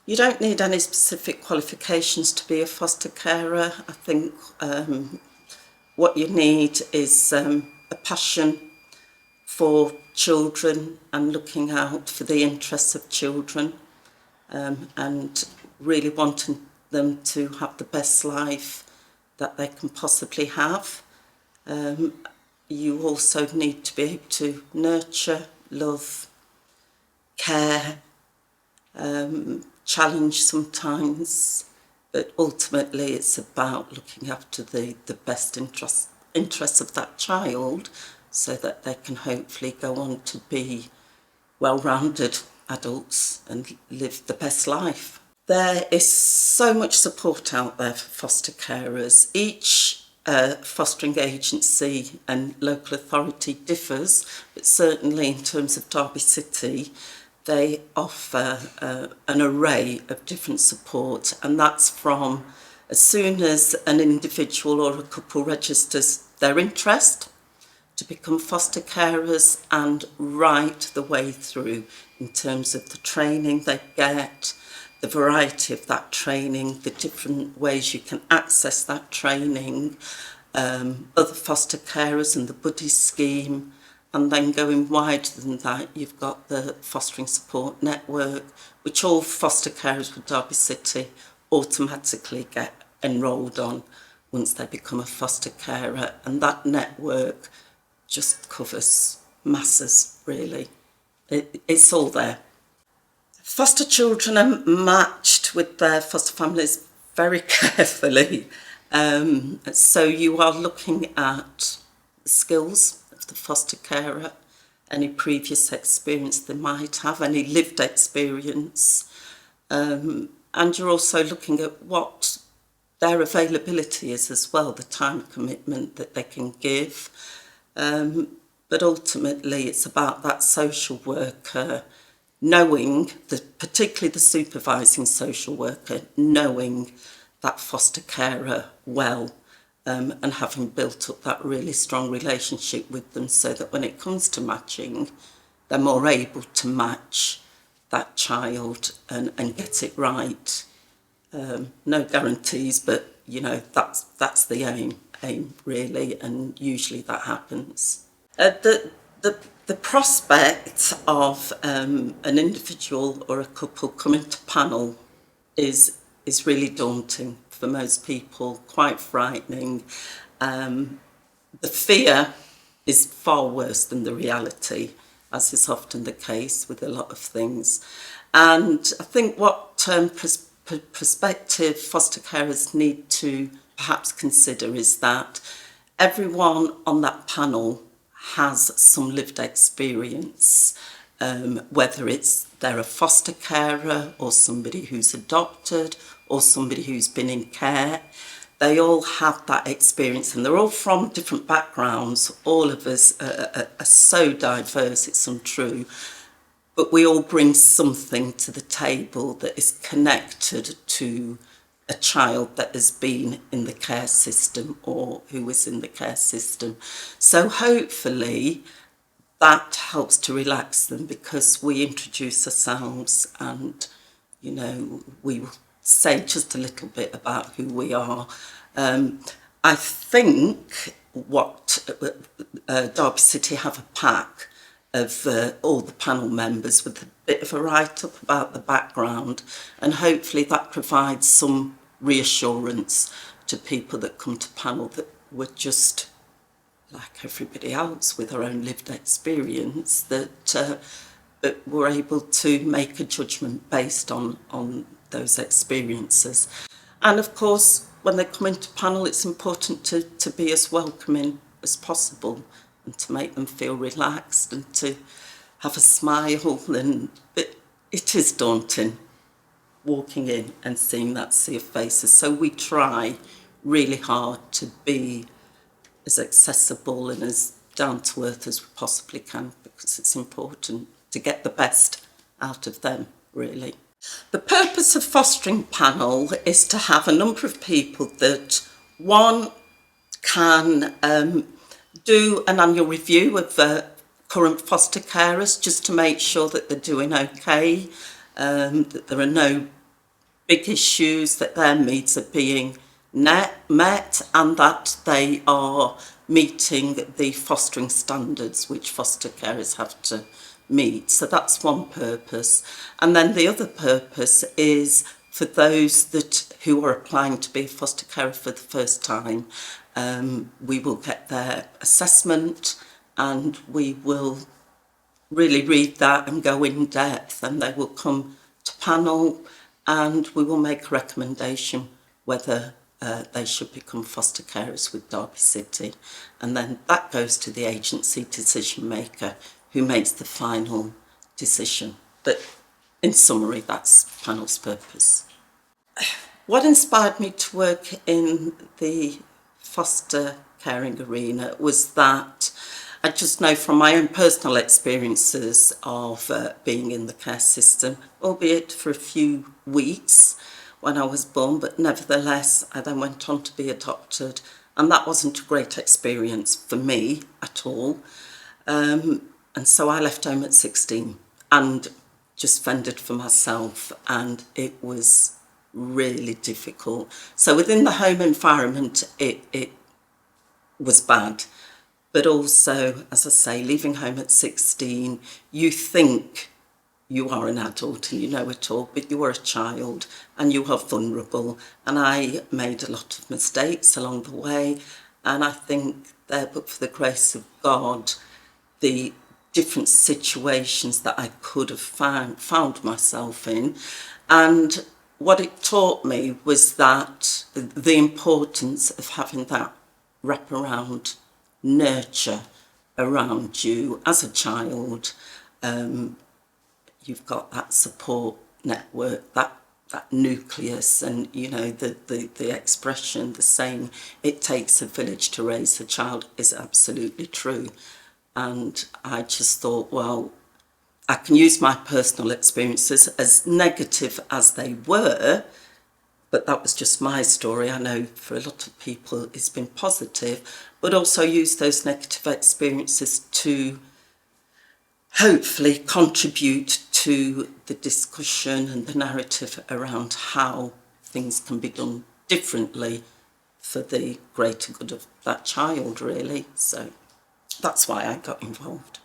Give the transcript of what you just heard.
You don't need any specific qualifications to be a foster carer. I think what you need is a passion for children and looking out for the interests of children, and really wanting them to have the best life that they can possibly have. You also need to be able to nurture, love, care, challenge sometimes, but ultimately it's about looking after the best interests of that child so that they can hopefully go on to be well-rounded adults and live the best life. There is so much support out there for foster carers. Each fostering agency and local authority differs, but certainly in terms of Derby City, they offer an array of different support, and that's from as soon as an individual or a couple registers their interest to become foster carers, and right the way through in terms of the training they get, the variety of that training, the different ways you can access that training, other foster carers and the buddy scheme. And then going wider than that, you've got the Fostering Support Network, which all foster carers with Derby City automatically get enrolled on once they become a foster carer. And that network just covers masses, really. It's all there. Foster children are matched with their foster families very carefully. So you are looking at skills of the foster carer, any previous experience they might have, any lived experience, and you're also looking at what their availability is as well, the time commitment that they can give. But ultimately it's about that social worker knowing, particularly the supervising social worker, knowing that foster carer well, and having built up that really strong relationship with them so that when it comes to matching, they're more able to match that child and get it right. No guarantees, but you know, that's the aim really, and usually that happens. The prospect of an individual or a couple coming to panel is really daunting for most people, quite frightening. The fear is far worse than the reality, as is often the case with a lot of things. And I think what prospective foster carers need to perhaps consider is that everyone on that panel has some lived experience, whether they're a foster carer or somebody who's adopted or somebody who's been in care. They all have that experience, and they're all from different backgrounds. All of us are so diverse, it's untrue, but we all bring something to the table that is connected to a child that has been in the care system or who is in the care system. So hopefully that helps to relax them, because we introduce ourselves and, you know, we will say just a little bit about who we are. I think what Derby City have a pack of all the panel members with a bit of a write-up about the background, and hopefully that provides some reassurance to people that come to panel that we're just like everybody else with our own lived experience, that we're able to make a judgment based on those experiences. And of course, when they come into panel, it's important to be as welcoming as possible and to make them feel relaxed and to have a smile. And it is daunting walking in and seeing that sea of faces. So we try really hard to be as accessible and as down to earth as we possibly can, because it's important to get the best out of them, really. The purpose of fostering panel is to have a number of people that, one, can do an annual review of current foster carers just to make sure that they're doing okay, that there are no big issues, that their needs are being met, and that they are meeting the fostering standards which foster carers have to meet. So that's one purpose. And then the other purpose is for those who are applying to be a foster carer for the first time. We will get their assessment and we will really read that and go in depth, and they will come to panel and we will make a recommendation whether they should become foster carers with Derby City, and then that goes to the agency decision maker who makes the final decision. But in summary, that's panel's purpose. What inspired me to work in the foster caring arena was that I just know from my own personal experiences of being in the care system, albeit for a few weeks when I was born, but nevertheless I then went on to be adopted, and that wasn't a great experience for me at all. And so I left home at 16 and just fended for myself, and it was really difficult. So within the home environment, it was bad. But also, as I say, leaving home at 16, you think you are an adult and you know it all, but you are a child and you are vulnerable. And I made a lot of mistakes along the way. And I think there, but for the grace of God, the different situations that I could have found myself in. And what it taught me was that the importance of having that wraparound nurture around you as a child. You've got that support network, that nucleus, and you know the expression, the saying, it takes a village to raise a child, is absolutely true. And I just thought, well, I can use my personal experiences, as negative as they were, but that was just my story. I know for a lot of people it's been positive, but also use those negative experiences to hopefully contribute to the discussion and the narrative around how things can be done differently for the greater good of that child, really. So that's why I got involved.